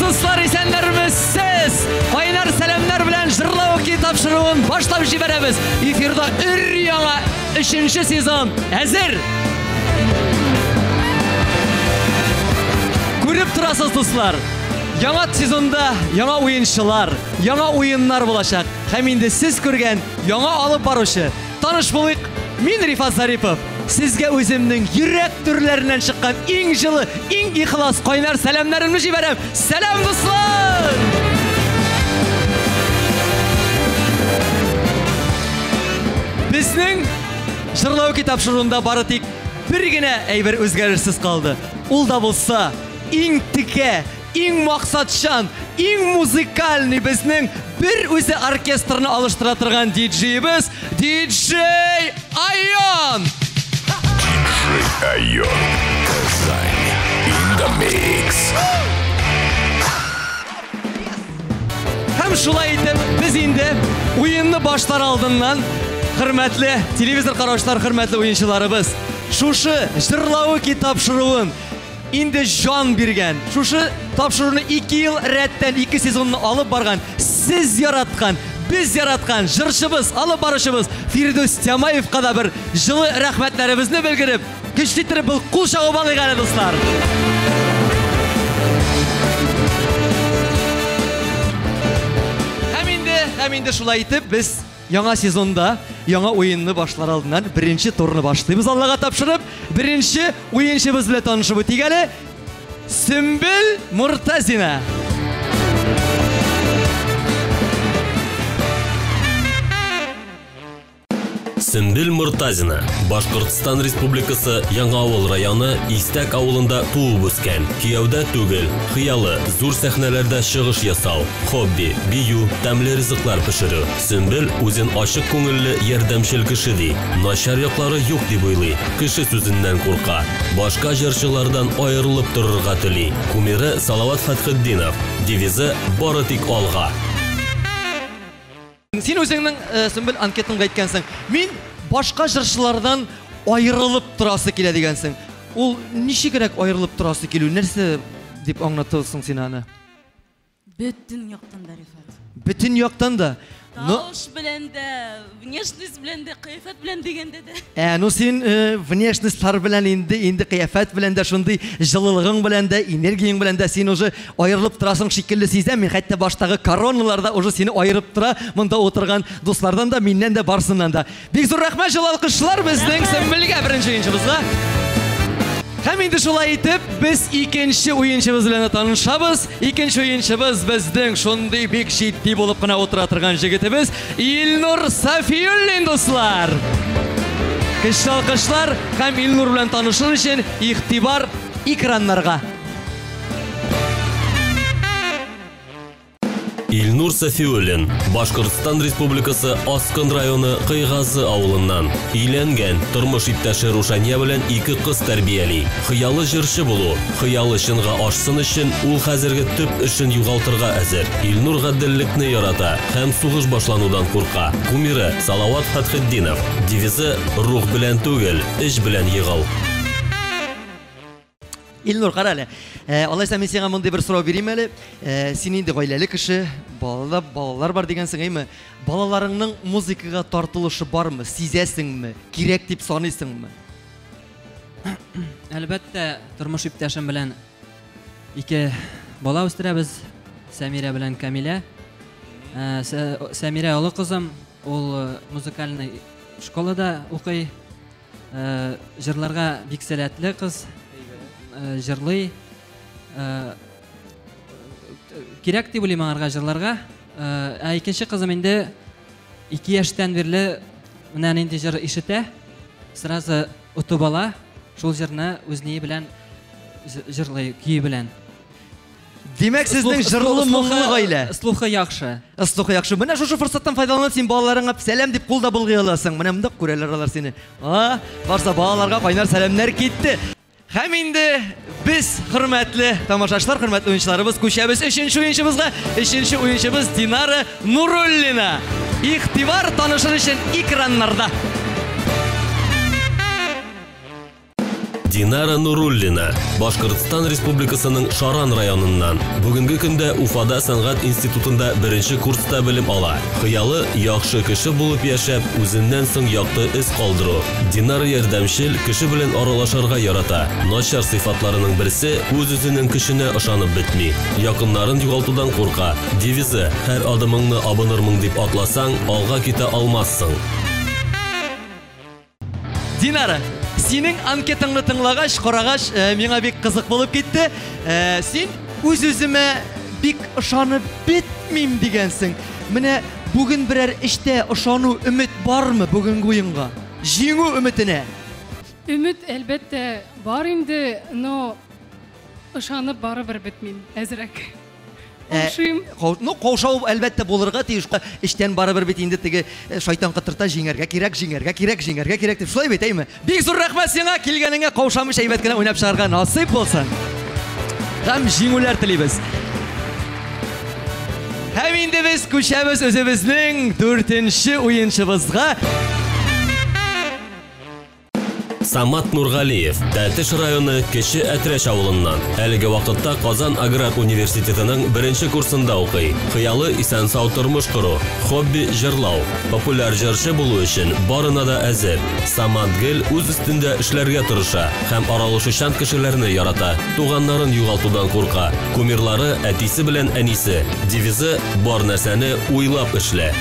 Dostlar, esenlerimiz Kaynar selamlar bilen jırlağı kitapşırığın başlap jiberemiz. Efirde ür-yana 3. sezon hazır. Көріп тұрасыз достар. Яңа сезонда яңа ойыншылар, яңа ойыннар болашақ. Һәм инде сіз көрген яңа алып барушы. Таныш болайық. Мен Рифат Зарипов. Sizge özümün yürek türlerinden çıkan en жылы, en ihlas kaynar selamlarımı jiberem. Selam dostlar! Bizning jırlау kitapşırığında bari tek bir gene eyber özgərsiz kaldı. Ул da bolsa en tike, en maksatşan, en muzikalni bizning bir özü orkestrını alıştıra turgan DJ'imiz DJ Ayon. Ayon Kazan in the mix. Hem şulay etip biz indi oyununu başlar aldığından hürmetli televizor kardeşler, hürmetli oyuncularımız şuşu jırlauı kitapşırığın indi can birgen. Şuşu tapşırığını 2 yıl retten 2 sezonunu alıp bargan siz yaratkan, biz yaratkan jırşımız, alıp barışımız Firdevs Temaev'ga da bir жылы rahmetlerimizni bildirip güçlütürü bu kul şağı balığı dostlar. Hem indi şulay etip biz яңа сезонда яңа oyununu başlar aldığından birinci turunu başlayımız Allah'a tapşırıp birinci oyunçumuz bile tanışıp ötügeli Sümbül Murtazina. Sümbül Murtazina, Башкортстан Республикасы Яңауыл районы Истәк авылында туып үскән. Кияүдә түгел, хыялы, зур сәхнәләрдә чыгыш ясау, хобби, бию, тәмле ризыклар пешерү. Sümbül үзен ачык күңелле, ярдәмчел кеше ди. Начар яклары юк дип уйлый. Кеше сүзеннән курка. Башка җырчылардан аерылып торырга тели. Кумиры Салават Фатхетдинов. Девизы бары тик алга. Сен өзіңнің Sümbül анкетыңда айткансың. Мен башка жырчылардан айырылып турасы келе дегенсің. Ул ничек керек айырылып турасы келүү? Нәрсе дип аңлатасың сен аны? Бүтін яктан да, Рифат. Бүтін яктан да. Тауыш белән дә, внешность белән дә, кыяфәт белән дигәндә дә. Ну син внешностьлар белән инде кыяфәт белән дә шундый җылылыгың белән дә, энергияң белән дә син уже айырылып торасың шикелле сизәм. Мин хәтта баштагы короналарда уже сине айырып тора. Монда утырган дуслардан да, миннән дә, барсыннан да. Бик зур рәхмәт җылы алкышлар безнең Sümbülгә беренче уенчыбызга. Hem indi şulay etip biz ikinci oyunçumuz bilen tanışabız. İkinci oyunçumuz bizden şunday bek ciddi bolup gına otura turgan jigitimiz İlnur Safiyullin dostlar. Kışlı alkışlar hem İlnur bilen tanışır için ihtibar ekranlarga. Илнур Сафиуллин, Башкортстан Республикасы Аскын районы Кыйгазы авылыннан. Өйләнгән, тормыш иптәше Рушания белән 2 кыз тәрбияли. Хыялы җырчы булу, хыялы чынга ашсын өчен ул хәзерге төп эшен югалтырга әзер. Илнур гаделлекне ярата һәм сугыш башланудан курка. Кумиры Салават Фатхетдинов. Девизы рух белән түгел, эш белән йыгыл. İlnur qarale. Алайса мен сиңа мондай бер сорау бирим әле. Син инде гаиләле кеше, балалар бар дигәнсең, әйме? Балаларыңның музыкага тартылышы бармы? Сизәсеңме? Кирәк дип саныйсыңмы? Әлбәттә, тормыш иптәшем белән 2 бала үстерәбез, Сәмирә белән Камилә. Сәмирә олы кызым, ул музыкальный школада укый. Җырларга бик сәләтле кыз. Жырлый кирәк дип уйлыйм аңарга җырларга. Икенче кызым инде 2 яшьтән бирле менә инде җыр ишетә. Сразу утып ала. Шул җырны үзни белән җырлый, көй белән. Димәк, сезнең җырлы моңлы гаилә. Слухы яхшы. Слухы яхшы. Менә шушы форсаттан файдаланып син балаларыңа сәлам дип кулда булгый аласың. Менә монда күрәләр алар сине. Барса балаларга кайнар сәламнар китте. Hem indi biz hürmetli tamaşaçlar, hürmetli oyuncularımız köşəmiz 3-cü oyunçumuzga. 3-cü oyunçumuz Dinara Nurullina. İhtibar tanışır için ekranlarda. Динара Нуруллина, Башкортстан Республикасының Шаран районыннан. Бүгінгі көндә Уфада сәнгать институтында беренче курста белем ала. Хыялы яхшы кеше булып яшәп, үзеннән соң якты эз калдыру. Динара ярдәмчел, кеше белән аралашырга ярата. Начар сыйфатларының берсе үз-үзенең көченә ышанып бетми. Якыннарын югалтудан курка. Девизы: һәр адымыңны абынырмын дип атласаң, алга китә алмассың. Динара, синең анкетаңны тыңлагач, карагач, миңа бик кызык булып китте. Син үз-үземә бик ышанып бетмим дигәнсең. Менә бүген берәр эштә ышану, өмет бармы бүгенге уенга? Җиңү өметенә. Өмет әлбәттә бар инде, но ышанып барыбер бетмим әзрәк. Ну, каушау әлбәттә булырга тиеш. Эштән барыбер бит инде теге шайтан кытырта җиңәргә кирәк дип шулай бит, әйме? Бик зур рәхмәт сиңа, килгәнеңә каушамыш әйбәт кенә уйнап чыгарга насыйп булсын. Һәм җиңүләр телибез. Һәм инде без күчәбез үзебезнең 4нче уенчыбызга. Самат Нургалиев, Тәтеш районы Кече Әтрәш авылыннан. Әлеге вакытта Казан аграр университетының 1нче курсында укый. Хыялы исән-сау тормыш кору, хобби җырлау. Популяр җырчы булу өчен барына да әзер. Самат гел үз өстендә эшләргә тырыша һәм аралашучан кешеләрне ярата. Туганнарын югалтудан курка. Кумирлары әтисе белән әнисе. Девизы: бар нәрсәне уйлап эшлә.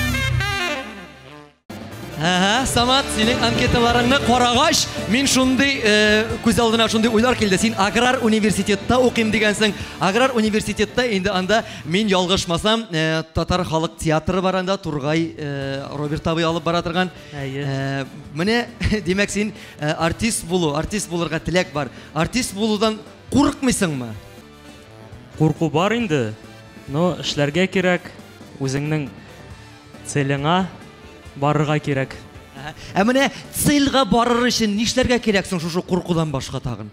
Самат, синең анкеталарыңны карагач, мин шундый күз алдына шундый уйлар килде. Син аграр университетта укыйм дигәнсең. Аграр университетта инде анда мин ялгышмасам, татар халык театры бар анда, Тургай Роберт абый алып бара торган. Менә димәк син артист булырга теләк бар. Артист булудан курыкмыйсыңмы? Курку бар инде, но эшләргә кирәк, үзеңнең целеңа барырга кирәк. Менә цельга барыр өчен нишләргә кирәк соң шушы куркудан башка тагын?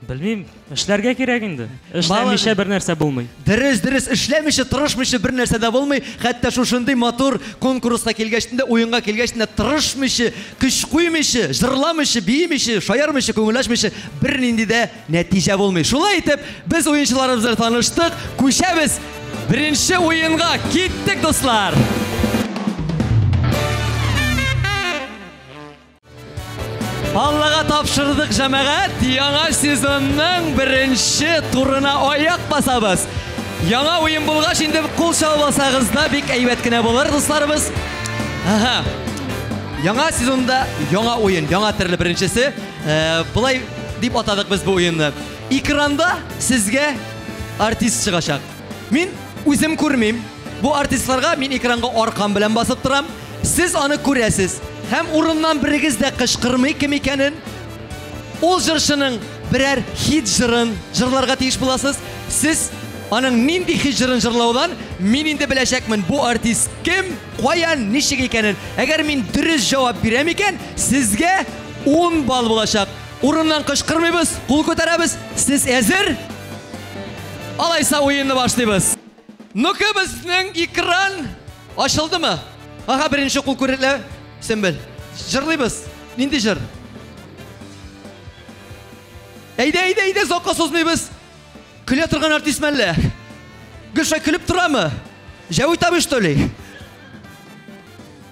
Белмим, эшләргә кирәк инде. Эшләмичә бер нәрсә булмый. Дөрес, эшләмичә, тырышмыйча бер нәрсә дә булмый. Хәтта шушындый матур конкурска килгәчтендә, уенга килгәчтендә тырышмыйча, көч куймыйча, җырламыйча, биимичә, шаярмыйча, күңелләшмичә бер нинди дә нәтиҗә булмый. Шулай итеп, без уенчыларыбызны таныштык, күчәбез 1нче уенга. Киттек, дуслар. Аллага тапшырдык җәмәгать, яңа сезонның 1нче турына аяк басабыз. Яңа уен булгач инде кул чабасагыз да бик әйбәт кенә булыр, дусларыбыз. Яңа сезонда яңа уен, яңа төрле беренчесе. Булай дип атадык без бу уенны. Экранда сезгә артист чыгачак. Мин үзем күрмим. Бу артистларга мин экранга аркам белән басып торам. Сез аны күрәсез. Һәм урыннан берегез дә кычкырмый кем икәнен, ул җырчының берәр хит җырын җырларга тиеш буласыз. Сез аның нинди хит җырын җырлаудан мин инде беләчәкмен бу артист кем, каян, ничек икәнен. Әгәр мин дөрес җавап бирәм икән, сезгә 10 балл булачак. Урыннан кычкырмыйбыз, кул күтәрәбез. Сез әзер? Алайса уенны башлыйбыз. Ну-ка, безнең экран ачылдымы? Ага, беренче кул күрәлә. Сәмбел, җырлыйбыз. Нинди җыр? Әйдә, зокка сузмыйбыз. Көлә торган артист мәллә. Гөлшай көлеп торамы? Җавит абый штоли.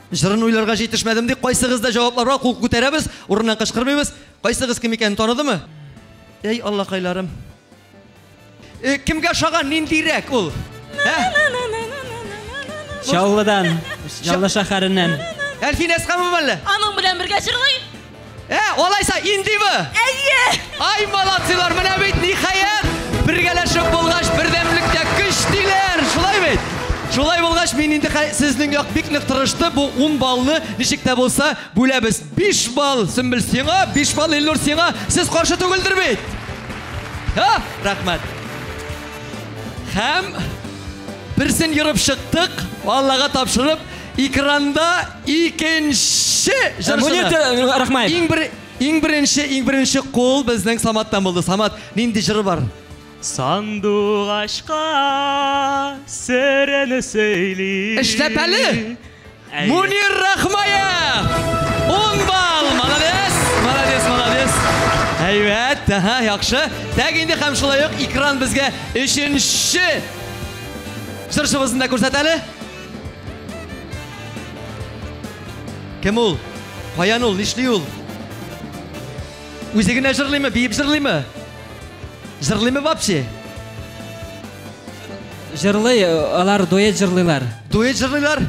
Җырын уйларга җитешмәдем ди. Кайсыгыз да җавапларга кул күтәрәбез, урыннан кычкырмыйбыз. Кайсыгыз кем икәнен таныдымы? Эй, Аллакайларым. Кемгә шаган ниндирәк ул? Чаллыдан, Чаллы шәһәреннән. Әлфин Әсхәмов мәллә? Аның белән бергә җырлый. Алайса индиме? Әйе. Ай, малатсылар, менә бит ниһаять бергәләшеп булгач бердәмлеккә көч диләр. Шулай бит. Шулай булгач мин инде сезнең як бик нык тырышты. Бу 10 баллны ничек тә булса бүләбез. 5 балл Сөмбел сиңа, 5 балл Илнур сиңа. Сез каршы түгелдер бит. Рәхмәт. Һәм берсен йөреп чыктык. Аллага тапшырып экранда икенче җырчы. Рәхмәт. Иң беренче кул безнең Саматтан булды. Самат, нинди җыры бар? Сандук ашка серене сөйли. Эшләп әле. Мунир Рахмаев. 10 балл. Молодец. Әйбәт, яқшы. Тәк инде һәм шулай ук экран безгә 3-нче җырчыбызны да күрсәтәле. Кем ул? Каян ул? Нишли ул? Үзе генә җырлыймы, биеп җырлыймы? Җырлыймы вообще? Җырлый, алар дуэт җырлыйлар. Дуэт җырлыйлар?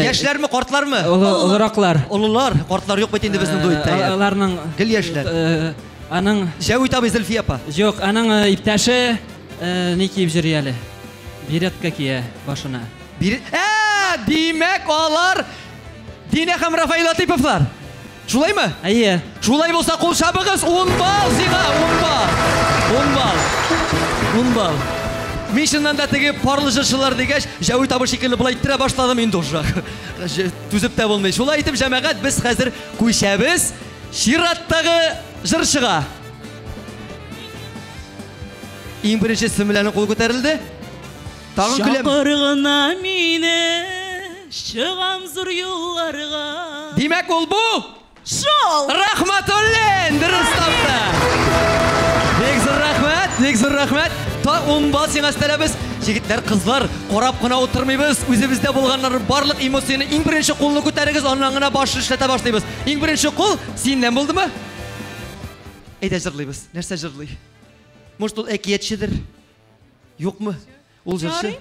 Яшьләрме, картлармы? Олыраклар. Олылар, картлар юк бит инде безнең дуэттә. Аларның Гел яшьләр. Аның Җәвит абый Зөлфия апа. Юк, аның иптәше ни киеп йөри әле? Биретка кия башына. Димәк алар Динә һәм Рафаил Латиповлар. Шулаймы? Әйе. Шулай булса кул шабыгыз 10 балл сиңа, 10 балл. 10 балл. 10 балл. Мишиннан да теге парлы җырчылар дигәч, Җәвит абый шикелле булай иттера башладым инде уже. Түзеп тә булмый. Шулай итеп җәмәгать без хәзер күчәбез чираттагы җырчыга. Иң беренче симләрнең кулы күтәрелде. Тагын көләм. Шакыргына мине, чыгам зур юлларга. Димәк ул бу? Шул! Рахматуллин, дөрес тапты. Бик зур рәхмәт. Та 10 балл сиңа өстәләбез. Җегетләр, кызлар, карап кына утырмыйбыз. Үзебездә булганнар барлык эмоцияны иң беренче кулны күтәрегез, аннан гына баш эшләтә башлыйбыз. Иң беренче кул синнән булдымы? Әйдә җырлыйбыз. Нәрсә җырлый? Может, ул әкиятчедер? Юкмы? Ул җырчы.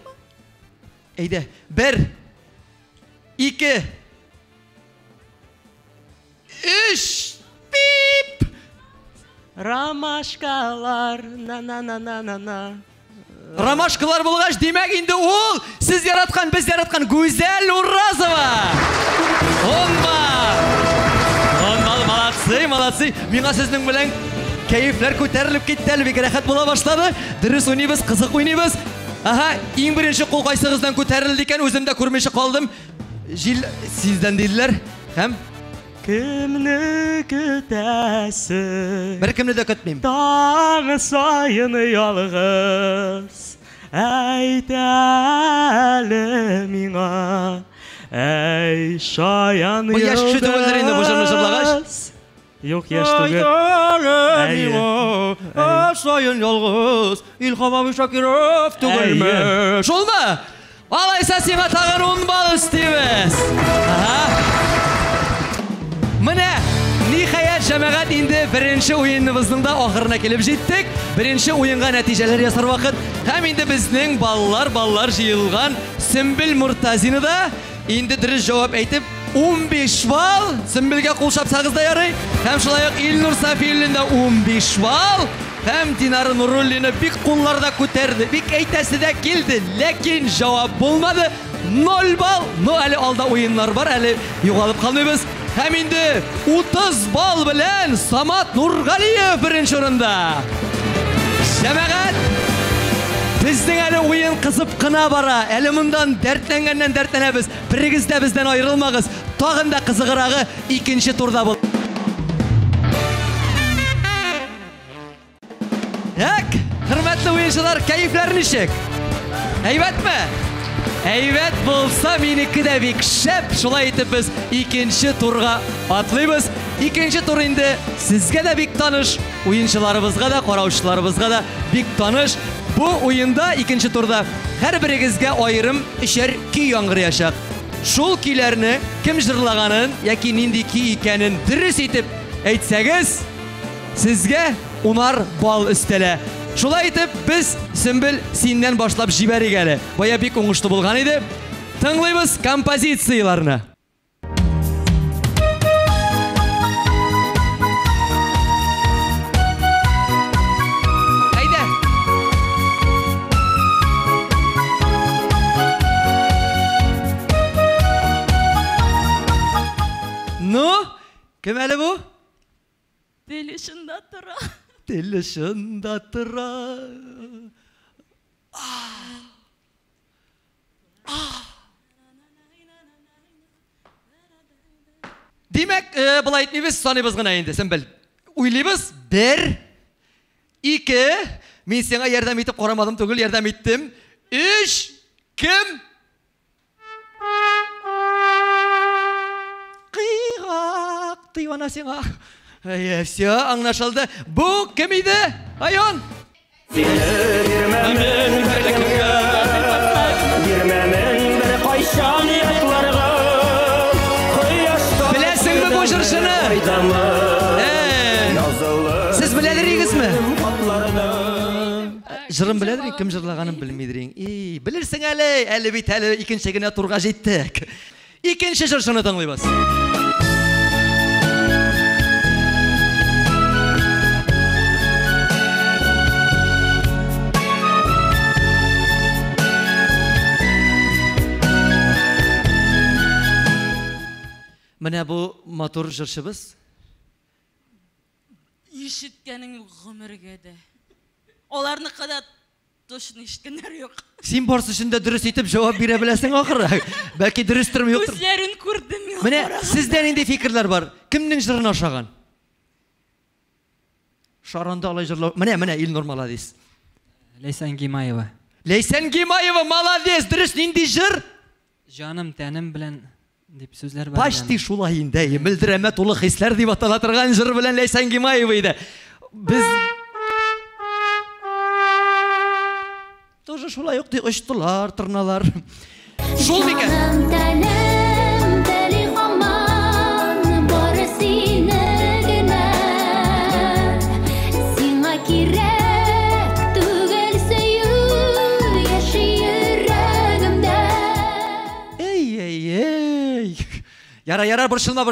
Әйдә. 1 2 3 Пип! Ромашкалар, на-на-на-на-на-на. Ромашкалар булгач, димәк инде ул сез яраткан, без яраткан Гүзәл Уразова. 10 балл, молодцы. Миңа сезнең белән кәефләр күтәрелеп китте, бик рәхәт була башлады. Дөрес уйныйбыз, кызык уйныйбыз. Иң беренче кул кайсыгыздан күтәрелде икән, үзем дә күрмичә калдым. Җил сездән диделәр. Һәм Кемне көтәсең? Беркемне дә көтмим. Таң сайын ялгыз. Әйт әле миңа. Әй шаян Бу яшь кеше түгелдер инде бу җырны җырлагач. Юк, яшь түгел. Шаян ялгыз. Илһам абый Шакиров түгелме? Шулмы? Алайса сиңа тагын 10 балл өстибез. Менә ниһаять җәмәгать инде беренче уеныбызның да ахырына килеп җиттек. Беренче уенга нәтиҗәләр ясар вакыт. Һәм инде безнең баллар җыелган Сөмбел Муртазина да инде дөрес җавап әйтеп 15 балл. Сөмбелгә кул шапсагыз да ярый. Һәм шулай ук Илнур Сафиуллин да 15 балл. Һәм Динара Нуруллина бик кулларда күтәрде. Бик әйтәсе дә килде, ләкин җавап булмады. 0 балл. Әле алда уеннар бар, әле югалып калмыйбыз. Һәм инде 30 балл белән Самат Нургалиев беренче урында. Җәмәгать, безнең әле уен кызып кына бара. Әле мондан дәртләнгәннән дәртләнәбез. Берегез дә бездән аерылмагыз. Тагын да кызыграгы икенче турда бул. Хөрмәтле уенчылар, кәефләр ничек? Әйбәтме? Әйбәт булса, минеке дә бик шәп. Шулай итеп без икенче турга атлыйбыз. Икенче тур инде сезгә дә бик таныш, уенчыларыбызга да, караучыларыбызга да бик таныш. Бу уенда икенче турда һәрберегезгә аерым 3 көй яңгырыячак. Шул көйләрне кем җырлаганын яки нинди көй икәнен дөрес итеп әйтсәгез, сезгә 10 балл өстәлә. Шулай итеп, без Сөмбел синнән башлап җибәрик әле. Бая бик уңышлы булган иде. Тыңлыйбыз композицияларны. Әйдә. Ну, кем әле бу? Дел ишендә тора. Дел ишендә тора. Димәк, булай итмибез, саныйбыз гына инде, Сөмбел. Уйлыйбыз. 1 2 Мин сиңа ярдәм итеп карамадым түгел, ярдәм иттем. 3 Кем? Кыйгак, тыйвана сиңа. Все, аңлашылды. Бу кем иде? Айон. Білесіңбі бұл жыршыны? Сіз біледіріңізмі? Жырын біледірің, кім жырлағанын білмейдірің. Білірсің әлі бейт әлі екіншігіне тұрға жеттік. Екінші жыршыны таңлайбыз. Міне бұл матур жыршыбыз. Ишіткенің ғұмырге де. Оларны қада тошын ишіткендер yok. Сен барсы үшінде дұрыс етіп жауап бере білесің ақыры. Бәлки дұрыс тұрым еқтір. Көзлерін көрдім. Міне, сізден енді фикірлер бар. Кімнің жырын ашаған? Шаранды алай жырлау. Міне, Илнұр маладес. Лейсан Гимаева. Лейсан Гимаева маладес. Дұрыс нендей жыр? Жаным, тәнім білен деп сөзлер бар. Пашти шулай инде, мөлдірәмә толы хисләр дип атала торган жыр белән Лейсан Гимаева иде. Без тоже шулай ук очлар, тырналар. Шул микән? Яра, боршылма.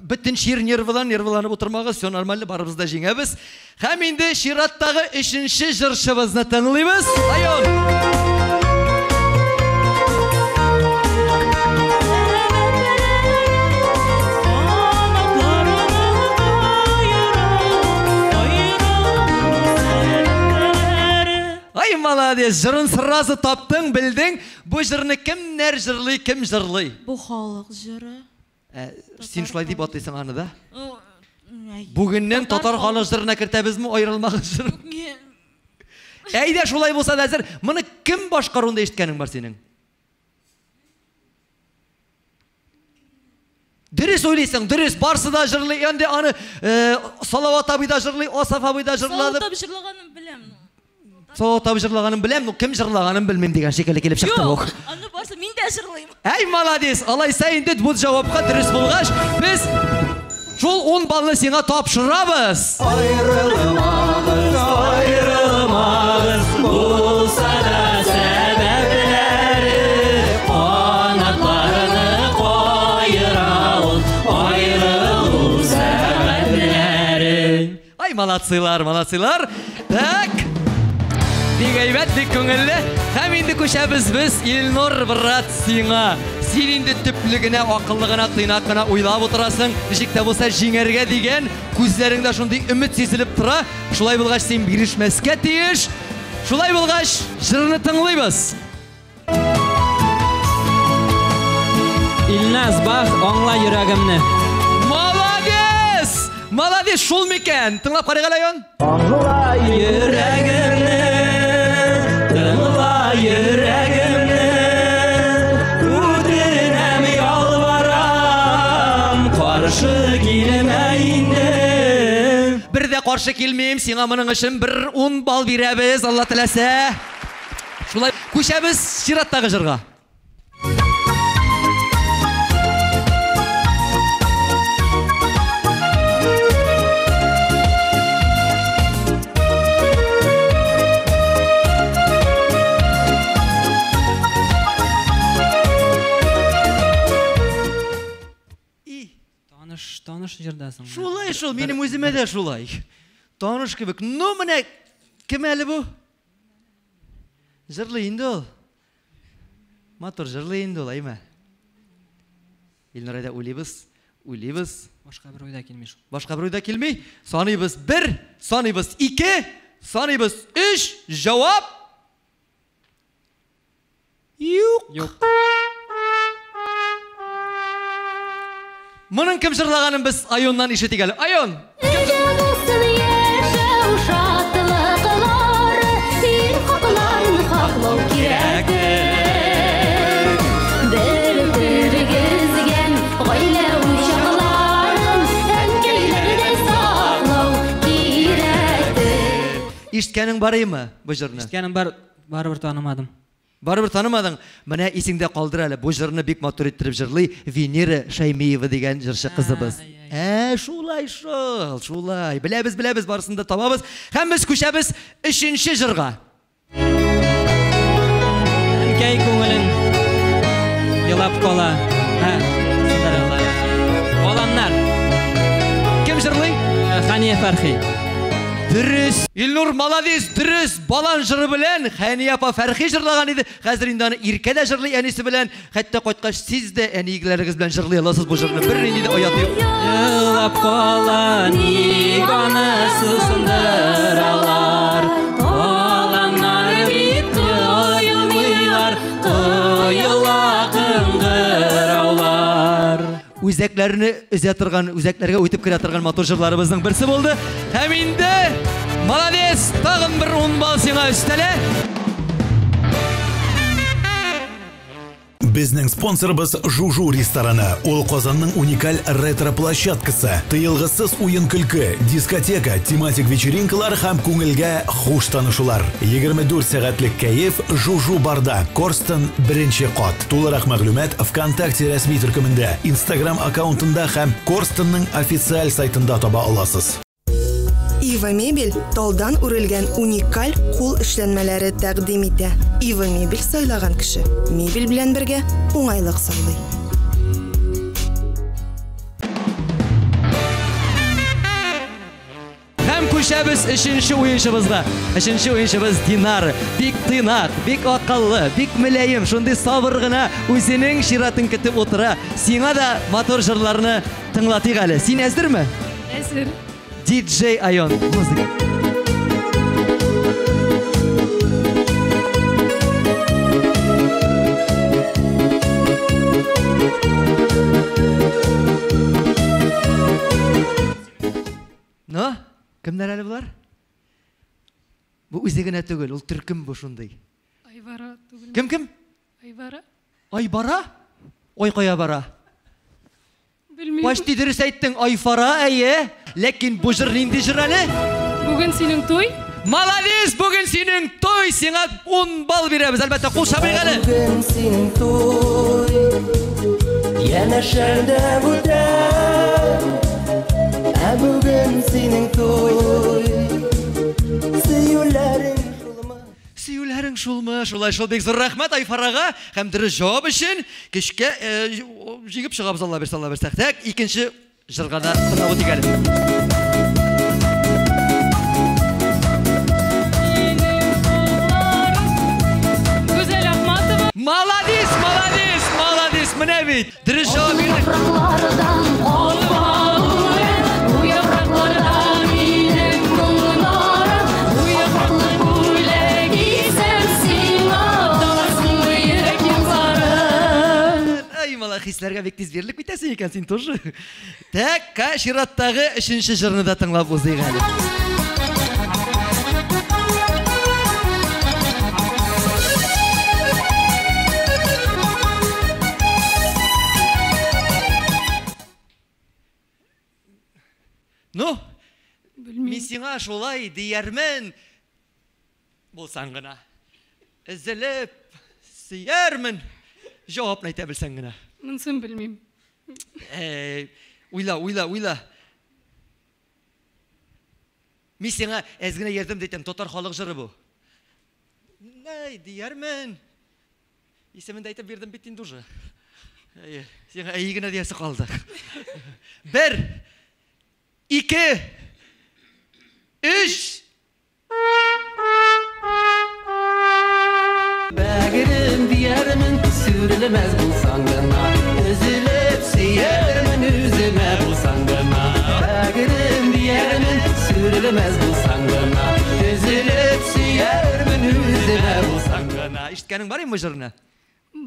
Бүттін шир нервыланып отырмағы, все нормально, барыбызда жеңәбіз. Һәм инде шираттағы үшінші жыршыбызны тыңлайбыз. Айон! Ай, молодец, жырын сразу таптың, білдің. Бұл жырны кімнер жырлый, кім жырлый? Бұл халық жыры. Сен шулай деп атайсың аны да? Бүгіннен татар халық жырына кіртәбіз ме, айрылмағы жыр? Әйде шулай болса да әзір, мұны кім башқаруында ешіткенің бар сенің? Дұрыс ойлайсың, дұрыс, барсы да жырлый, енді аны Салават абай да жырлый, Асаф абай да жырлады. Салават абай жырлағанын білем. Салават абай жырлағанын білем, кім жырлағанын білмем деген шекелі келіп шықты бұл. Аны барса мен де жырлайым. Әй, молодец, алайса енді бұл жауапқа дұрыс болғаш, біз жол 10 балны сеңа тапшырамыз. Айрылмағыз, болса да сәбәблері, қанатларыны қойырауын, айрылу сәбәблері. Ай, молодцылар. Так. Бик әйбәт, бик көңілі. Һәм инде көшәбіз біз Илнұр брат сиңа. Сен инде төплігіне, ақыллығына, тыйнақына ойлап отырасың. Ничектә болса жеңәргә деген күзләреңдә шундый үміт сезіліп тұра. Шулай булгач сен бирешмәскә тиеш. Шулай булгач жырны тыңлайбыз. Илназ бах, аңла йөрәгемне. Молодец, шул микән? Тыңлап карыйга Лайон. Аңла йөрәгемне. Тыңла йөрәгемне, үтінәм ялварам, қаршы келмә инде. Бірде қаршы келмейм, сиңа мұның үшін 10 бал берәбіз, Алла тіләсә. Шулай көшәбіз шираттағы жырға. Таныш жырдасың. Шулай, менің өзіме де шулай. Таныш кебек. Ну, міне, кім әлі бұл? Жырлы енді ол. Матур, жырлы енді ол, айма. Илнұр айда ойлайбыз. Башқа бір ойда келмей. Башқа бір ойда келмей. Санайбыз 1, санайбыз 2, санайбыз 3, жауап. Юқ. Мұның кім жырлағанын біз Айоннан ишетегелі. Айон! Ишткәнең барымы бу җырны? Ишткәнем бар, барыбер танымадым. Барыбер танымадың. Менә исеңдә калдыр әле. Бу җырны бик матур иттереп җырлый Венера Шаймиева дигән җырчы кызыбыз. Шулай шул, шулай. Беләбез, барысын да табабыз. Һәм без күчәбез 3нче җырга. Әнкәй күңелен елап кала. Баланнар. Кем җырлый? Хания Фәрхи. Дөрес. Илнур молодец, дөрес. Балан җыры белән Хания апа Фәрхи җырлаган иде. Хәзер инде аны Иркә дә җырлый әнисе белән. Хәтта кайткач сез дә әнигеләрегез белән җырлый аласыз бу җырны. Бер нинди дә оят юк. Елап кала ник аны сусындыралар. Баланнар бит коелмыйлар, коела кыңгыраулар. Үзәкләрне үзә торган, үзәкләргә үтеп керә торган матур җырларыбызның берсе булды. Һәм инде молодец, тагын бер 10 балл сиңа өстәлә. Безнең спонсорыбыз Жужу рестораны. Ул Казанның уникаль ретро-площадкасы. Тыелгысыз уен-көлке, дискотека, тематик вечеринкалар һәм күңелгә хуш танышулар. 24 сәгатьлек кәеф Жужу барда. Корстон 1нче кат. Тулырак мәгълүмат ВКонтакте рәсми төркемендә, Instagram аккаунтында һәм Корстонның официаль сайтында таба аласыз. Ива Мебель талдан үрелгән уникаль кул эшләнмәләре тәкъдим итә. Ива Мебель сайлаган кеше мебель белән бергә уңайлык саклый. Һәм күчәбез 3нче уенчыбызга. 3нче уенчыбыз Динар. Бик тыйнак, бик акыллы, бик мөлаем, шундый сабыр гына үзенең ширатын көтеп утыра. Сиңа да матур җырларны тыңлатыйк әле. Син әзерме? Әзер. DJ Айон. Музыка. Ну, кемнәр әле булар? Бу үзе генә түгел, ул төркем бу шундый. Айвара түгел. Кем? Айвара. Айбара? Ой кая бара? Белмим. Почти дөрес әйттең, Айфара, әйе. Ләкин бу җыр нинди җыр әле? Бүген синең туй. Молодец, бүген синең туй, сиңа 10 балл бирәбез. Әлбәттә, кул шабыйк әле. Бүген синең туй, янәшәлдә үтә. Бүген синең туй, сөюләрең шулмы? Сөюләрең шулмы? Шулай шул бик зур рәхмәт Айфарага һәм дөрес җавап өчен. Кичкә җигеп чыгабыз Алла берсә. Так, икенче җырга да тыңлап үтик әле. Гүзәл Ахматова. Молодец. Менә бит. Дөрес җавап бирдек. Хисләргә бик тиз бирелеп китәсең икән син тоже. Так, шираттагы 3нче җырны да тыңлап узыйк әле. Ну, мин сиңа шулай диярмен. Булсаң гына. Эзелеп сөярмен. Җавапны әйтә белсәң генә. Монсын белмим. Уйла. Мин сиңа әз генә ярдәм итәм, татар халык җыры бу. Диярмен. Исемен дә әйтеп бирдем бит инде уже. Сиңа генә диясе калды. 1 2 3 Бәгерем диярмен, сүрелмәс булсаң гына. Өзелеп сөярмен үземә булсаң гына. Бәгерем диярмен, сүрелмәс булсаң гына. Өзелеп сөярмен үземә булсаң гына. Ишеткәнең бармы җырны?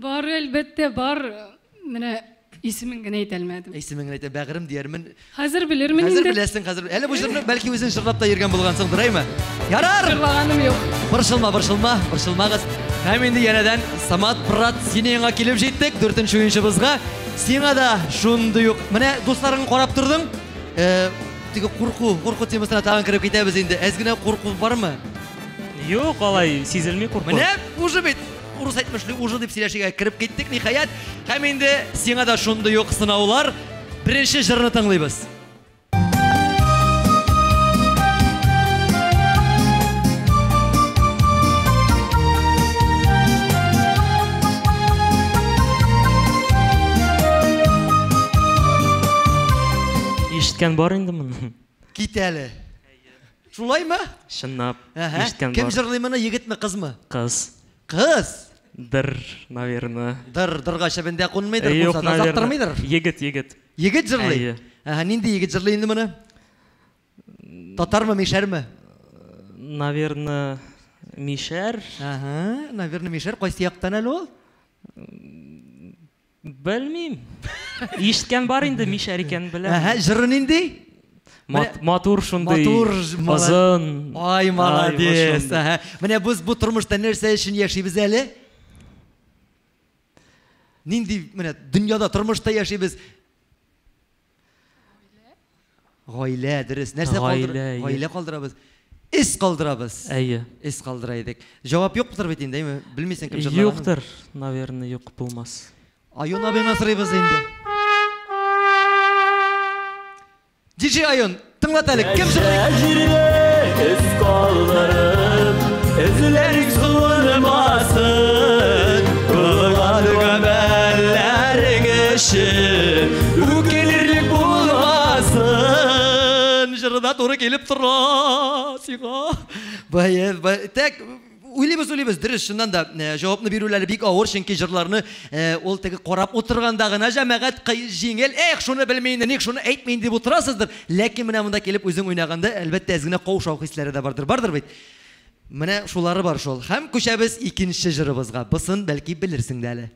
Бар, әлбәттә бар. Менә исемен генә әйтә алмадым. Исемен генә әйтә, бәгерем диярмен. Хәзер белермен инде. Хәзер беләсең, хәзер. Әле бу җырны бәлки үзең җырлап та йөргән булгансың, дураймы? Ярар! Җырлаганым юк. Борчылмагыз. Һәм инде янәдән Самат брат синеңа килеп җиттек 4нче уенчыбызга. Сиңа да шундый ук. Менә дусларың карап тордың. Теге курку темасына тагын кирип китәбез инде. Әз генә курку бармы? Юк, алай сизелми куркып. Менә уже бит урыс әйтмешле уже дип сөйләшергә кирип киттек ниһаят. Һәм инде сиңа да шундый ук сынаулар. Беренче җырны тыңлыйбыз. Ишеткән бар инде моны. Кит әле. Шулаймы? Чынлап, ишеткән бар. Кем җырлый моны, егетме, кызмы? Кыз. Кыз. Дыр, наверное. Дырга шәбендә кунмыйдыр, Юк, булса да заптырмыйдыр. Егет. Егет җырлый. Нинди егет җырлый инде моны? Татармы, мишәрме? Наверное, мишәр. Наверное, мишәр. Кайсы яктан әле ул? Белмим. Ишеткән бар инде, мишәр икән беләм. Җыры нинди? Матур шундый. Матур, озын. Ай, молодец. Менә без бу тормышта нәрсә өчен яшибез әле? Нинди, менә дөньяда тормышта яшибез? Гаилә, дөрес. Нәрсә калдырабыз? Гаилә калдырабыз. Ис калдырабыз. Ис калдыра идек. Җавап юктыр бит инде, әйме? Белмисең кем җырлаган? Юктыр, наверное, юк булмас. Аюн абыйга сорыйбыз инде. DJ Ayun, тыңлат әле, кем җырлый? Ис калдырып, эзләрик сулмасын, булган гамәлләрең өчен үкенерлек булмасын. Җырда туры килеп тора сиңа. Тәк уйлыйбыз, дөрес, шуннан да җавапны бирүләре бик авыр, чөнки җырларны ул теге карап утырганда гына җәмәгать җиңел, шуны белмәйин, ник шуны әйтмәйин дип утырасыздыр. Ләкин менә монда килеп үзең уйнаганда, әлбәттә әзгенә каушау хисләре дә бардыр бит. Менә шулары бар шул. Һәм күчәбез икенче җырыбызга. Бусын бәлки белерсең дә әле.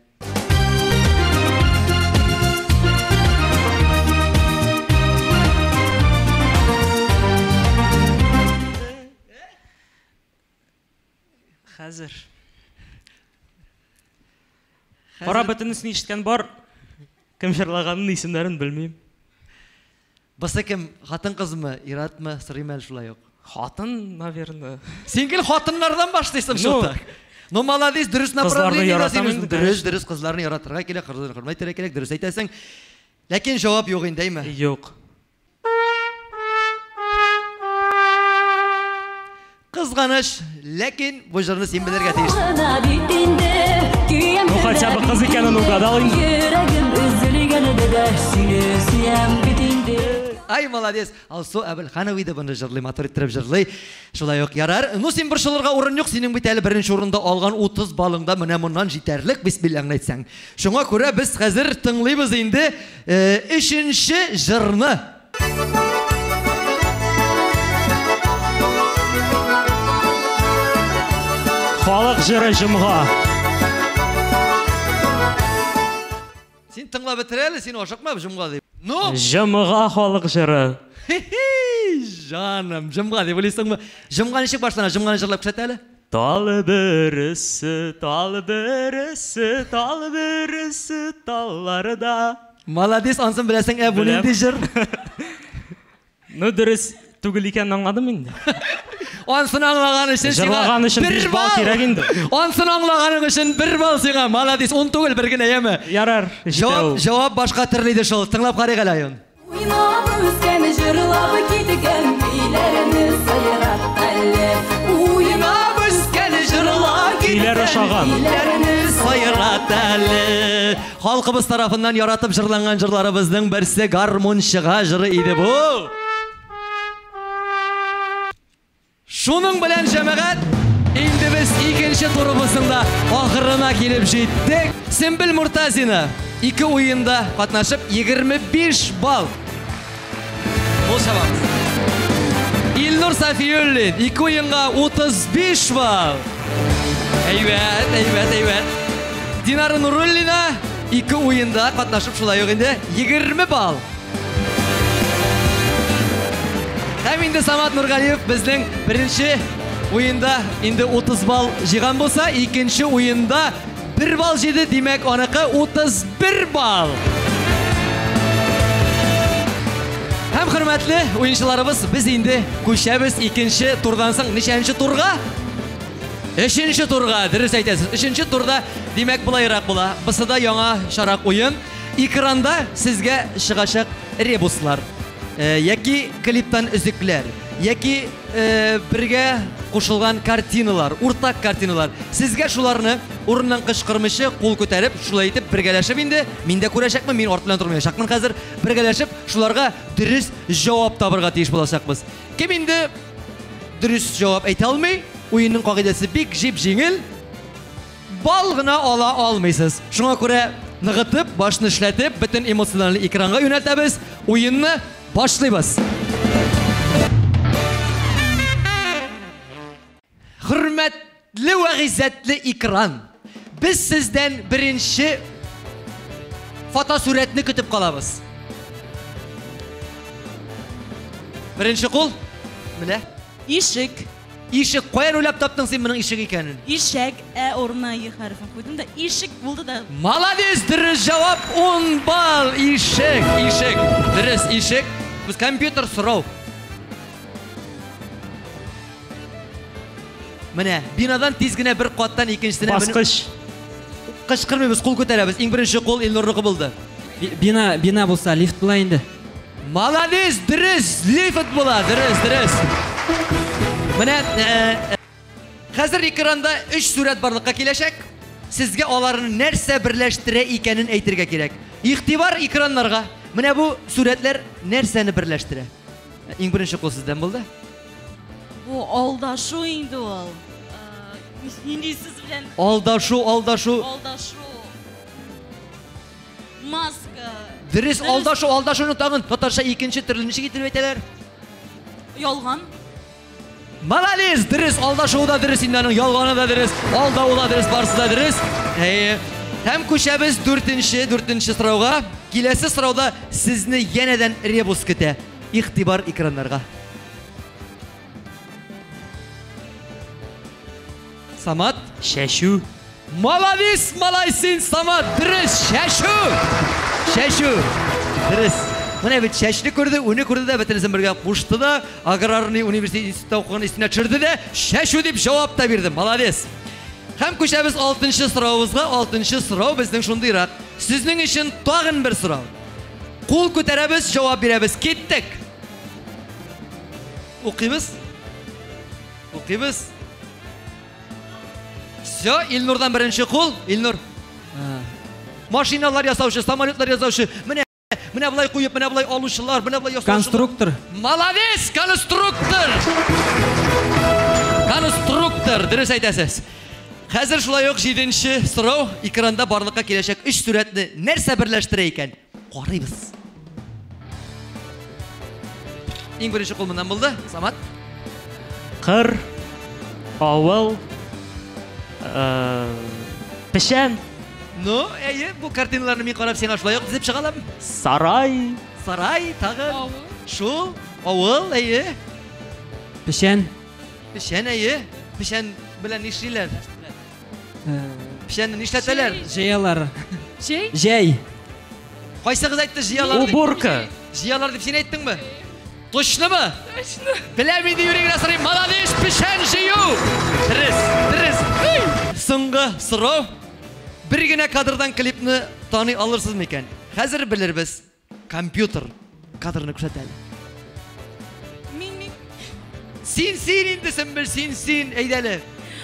Хәзер. Кара бөтенесен ишеткән бар. Кем җырлаганын исемнәрен белмим. Бусы кем, хатын-кызмы, иратмы, сырыймы әле шулай ук? Хатын, наверное. Сиңгел хатыннардан башлыйсың шулай. Ну, молодец, дөрес направление яратам. Дөрес кызларны яратырга кирәк, кызларны хөрмәт итәргә кирәк, дөрес әйтәсең. Ләкин җавап юк инде, әйме? Юк. Кызганыш, ләкин бу җырны син белергә тиеш. Ну, хотя бы кыз икәнен угадал инде. Ай, молодец. Алсу Әбелханови да буны җырлый, матур иттереп җырлый. Шулай ук ярар. Ну, син борчылырга урын юк, синең бит әле беренче урында алган 30 балыңда менә моннан җитәрлек, бисмиллаһны әйтсәң. Шуңа күрә без хәзер тыңлыйбыз инде 3нче җырны. Халык җыры җомга. Син тыңлап бетер әле, син ашыкма җомга дип. Ну, җомга халык җыры. Жаным, җомга дип уйлыйсыңмы? Җомга ничек башлана? Җомганы җырлап күрсәт әле. Талы берсе, талларда. Молодец, ансын беләсең, бу нинди җыр? Ну, дөрес түгел икәнен аңладым инде. Ансын аңлаган өчен җырлаган өчен 5 бал кирәк инде. Ансын аңлаганың өчен 1 бал сиңа. Молодец, 10 түгел, бер генә яме. Ярар. Җавап башка төрле иде шул. Тыңлап карыйк әле, Аюн. Уйнап үскән җырлап киткән биләрне сайрат әле. Уйнап үскән җырлап биләрне сайрат әле. Халкыбыз тарафыннан яратып җырланган җырларыбызның берсе гармончыга җыры иде бу. Шуның белән җәмәгать, инде без икенче турыбызның да ахырына килеп җиттек. Сөмбел Муртазина 2 уенда катнашып 25 балл. Ул шабабыз. Илнур Сафиуллин 2 уенга 35 балл. Әйбәт. Динара Нуруллина 2 уенда катнашып шулай ук инде 20 балл. Һәм инде Самат Нургалиев безнең беренче уенда инде 30 балл җыйган булса, икенче уенда 1 балл җыйды, димәк аныкы 31 балл. Һәм хөрмәтле уенчыларыбыз, без инде күчәбез икенче турдан соң ничәнче турга? Үшінші турға, дұрыс айтасыз. Үшінші турда демек бұлайрақ бола. Бысыда яңа шарақ ойын. Экранда сізге шығашақ ребуслар. Яки клиптан үзіклер. Яки бірге қошылған картиналар, ұртақ картиналар. Сізге шуларны орыннан қышқырмышы қол көтеріп, шулай етіп біргелешіп енді. Мен де көрәшекмін, мен ортылан тұрмай шақмын қазір. Біргелешіп, шуларға дұрыс жауап табырға тиіш боласақпыз. Кем енді дұрыс жауап айта алмай, ойынның қағидасы бек жеп жеңіл, балғына ала алмайсыз. Шуңа көре нығытып, башны ішләтіп, бүтін эмоцияларны экранға yönelтәбіз, ойынны башлайбыз. Hürmetli ve gizzetli ekran. Biz sizden birinci fotosuretini kütüp kalabız. Birinci kul. Mine? İşik. İşik. Koyan öylep taptın sen bunun işik ikenin. İşik. Oruna iyi harfini koydum da işik buldu da. Malades, dürüst cevap 10 bal. İşik. İşik. Dürüst işik. Biz kompüter sırav. Mine, binadan tezgine bir qattan ikincisine... Basqış. Qışqırmaymiz, qol көтерәбіз. Ең бірінші qol Elnur'niki buldu. Bina болса, лифт була инде. Молодец, дұрыс, лифт була, дұрыс. Міне, қазір экранда 3 сурет барлыққа келешек. Сізге оларын нәрсе бірләштіре екенін әйтірге керек. Иқтибар экранларға. Міне бұл суретлер нәрсені бірләштіре. Ең бірінші qol сізден болды. Bu aldaшу indi ol. Hindi siz bilen. Aldaшу. Aldaшу. Maska. Dürüst aldaşunu tağın. Tatarша ikinci türlünüşü getirip eteler. Yolgan. Malaliz, dürüst aldaşu da dürüst indanın. Yolganı da dürüst. Aldağı da dürüst, barsı da dürüst. Hem köşemiz dörtінші sırauğa. Келесі sıraуда sizni yeniden rebus küte. İhtibar ekranlarga. Samat. Şəşu. Malavis, malaysin Samat. Dürüst, şəşu. Dürüst. Mine bir şəşli gördü, onu gördü de betinizin birge kuştu da, Agrarni Üniversitesi İnstitut'ta okuğun üstüne çırdı da, şəşu deyip cevap da verdim. Malavis. Hem köşemiz 6. sıravımızga, 6. sırav bizden şundayrak. Sizin için tağın bir sırav. Kul köterebiz, cevap verebiz. Kettik. Okuyuz. Все, Elnur'dan birinci kul. Elnur. Maşinalar yasavşı, samolyotlar yasavşı. Mine bulay koyup, mine bulay alışılar, mine bulay yasavşı. Konstruktor. Malades, konstruktor. Dürüst aytasız. Hazır şulay yok 7. sırav. Ekranda barlıkka kelешек 3 suretni nerse birleştire eken. Qaraybiz. Ең бірінші qol bundan buldu. Samat. Qır. Avul. Pişen. No, bu kartinalarını men qarab sen şulay yok dizip çıqalam. Saray, tağın. Şu, avul, Pişen. Pişen bilen işliler. Pişenni işleteler. Jeyalar. Şey? Jey. Qaysı qız aytdı jiyalar? Уборка. Jiyalar deb sen aytdın mı? Точно mı? Bilemedi yüreğine sarayım. Malades, pişen jiyu. Dürüst. Соңғы сұрау. Біргіне кадрдан клипні таны алырсыз мекен? Қазір білір біз компьютер кадрını күшәтәлі. Мен. Син инді сен бір син әйдәлі.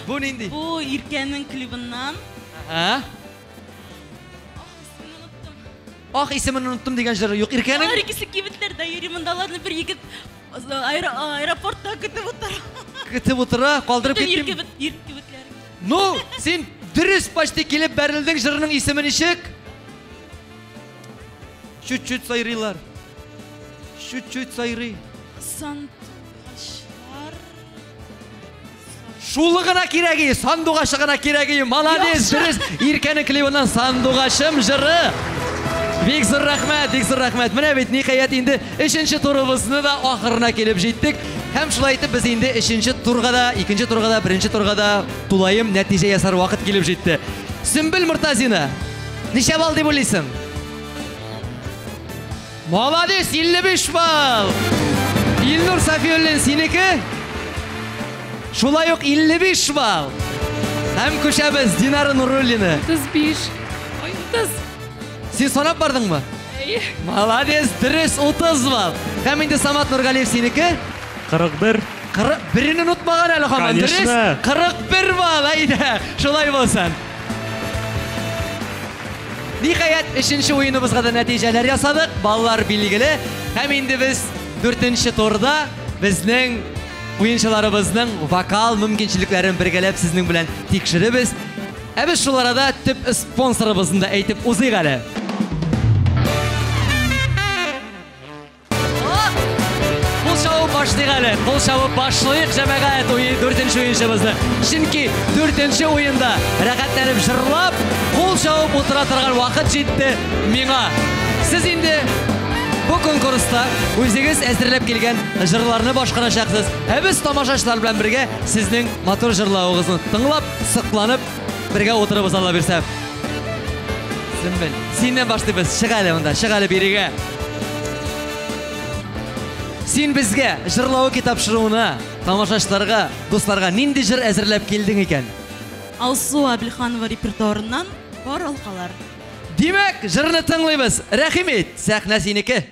Bu neydi? Bu İrken'in klibinden. Ha? İsmini unuttum diyen jırı yok. İrken'in? Her ikisi kibitler de yürüyümündalarını bir yigit aeroportta kütüp otura. Kaldırıp gittim. gittim. Kibitler. No, sen dürüst başta kelip berildin jırının ismini şık. Şüt sayrılar. Şüt sayrı. Şulығына керегі, сандуғашығына керегі, молодец, дұрыс. İrken'in klibinden sandуғашым жыры. Бек зор рахмет. Міне бет нихаят енді 3-ші турыбызны да ақырына келіп жеттік. Hem şulay etip biz енді 3-ші turғада, 2-ші turғада, 1-ші turғада тулайым нәтиже ясар уақыт келіп жетті. Сүмбіл Мұртазина, неше бал деп ойлайсың? Молодец, 55 бал. Elnur Safiyollen seнікі? Şulay yok 55 bal. Һәм күшәбез Динара Нуруллина. 35. 30. Сен санап бардыңмы? Молодец, дөрес 30 бал. Һәм инде Самат Нургалиев синеке? 41. 41-не онытмаган әле һаман. Дөрес. 41 бал. Әйдә, шулай булсын. Ниһаят, 3нче уеныбызга да нәтиҗәләр ясадык. Баллар билгеле. Һәм инде без 4нче турда безнең уенчыларыбызның вокал мөмкинчелекләрен бергәләп сезнең белән тикшеребез. Ә без шул арада төп спонсорыбызны да әйтеп узыйк әле. Кул шабып башлыйк җәмәгать 4нче уенчыбызны. Чөнки 4нче уенда рәхәтләнеп җырлап, кул шабып утыра торган вакыт җитте миңа. Сез инде бу конкурста үзегез әзерләп килгән җырларны башкарачаксыз. Ә без тамашачылар белән бергә сезнең матур җырлавыгызны тыңлап, сыкланып бергә утырыбыз ала бирсәм. Синнән башлыйбыз. Чыга әле монда, чыга әле бирегә. Син безгә җырлау китапшыруына, тамашачыларга, дусларга нинди җыр әзерләп килдең икән? Алсу Абелханова репертуарыннан бар алкалар. Димәк, җырны тыңлыйбыз. Рәхимет, сәхнә синеке.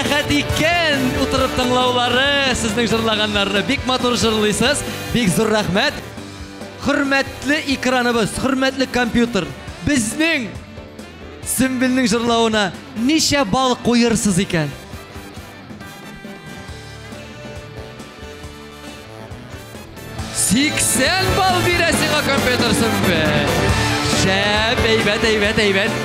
рәхәт икән утырып тыңлаулары, сезнең җырлаганнарны бик матур җырлыйсыз. Бик зур рәхмәт. Хөрмәтле экраныбыз, хөрмәтле компьютер. Безнең Сөмбелнең җырлавына ничә балл куерсыз икән? Сиксән балл бирә сиңа компьютер Сөмбел. Шәп, әйбәт.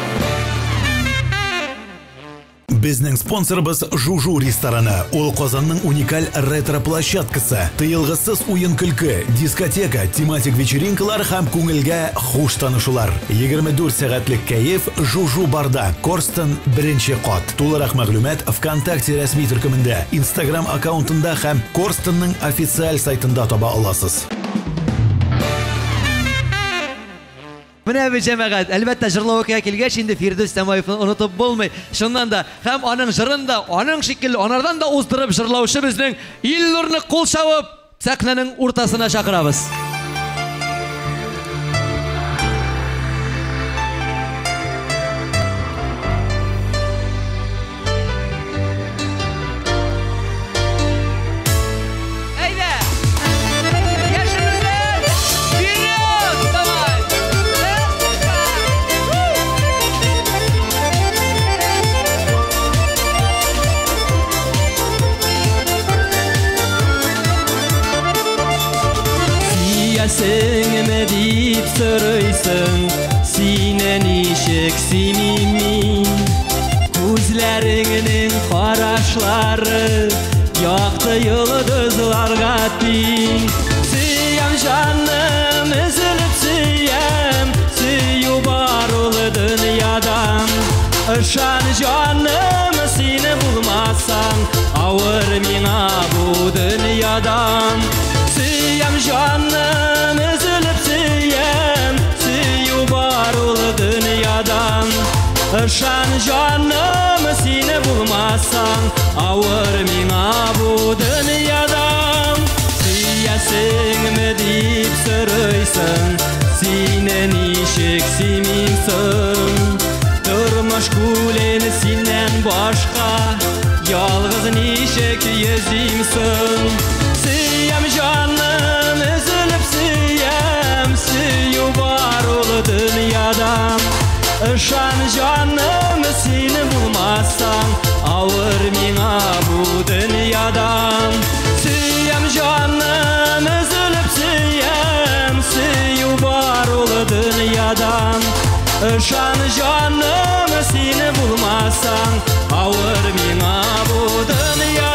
Безнең спонсорыбыз Жужу рестораны. Ул Казанның уникаль ретро-площадкасы. Тыелгысыз уен-көлке, дискотека, тематик вечеринкалар һәм күңелгә хуш танышулар. 24 сәгатьлек кәеф Жужу барда. Корстон 1-нче кат. Тулырак мәгълүмат ВКонтакте рәсми төркемендә, Instagram аккаунтында һәм Корстонның официаль сайтында таба аласыз. Менә бу җәмәгать, әлбәттә җырлауга килгәч инде Фирдәүс Самаевны онытып булмый. Шуннан да һәм аның җырын да, аның шикелле анардан да уздырып җырлаучы безнең Илнурны кул шавып сәхнәнең уртасына чакырабыз. Сеңеме дип сорыйсың, сине ничек симим? Күзләреңнең карашлары якты йолдызларга тиң. Сөям җаным, өзелеп сөям, сөю бар ул дөньядан. Ышан җаным, сине булмасаң, авыр миңа бу дөньядан. Сөям җаным, өзелеп сөям, сөю бар ул дөньядан. Ышан җаным, сине булмасаң, авыр миңа бу дөньядан. Сөясеңме дип сорыйсың, сине ничек симиңсың? Тормыш күлен синнән башка, ялгыз ничек йөзимсың? Сөям җаным, өзелеп сөям, сөю бар ул дөньядан. Ышан җаным, сине булмасаң, авыр миңа бу дөньядан. Сөям җаным, өзелеп сөям, сөю бар ул дөньядан. Ышан җаным, сине булмасаң, авыр миңа бу дөньядан.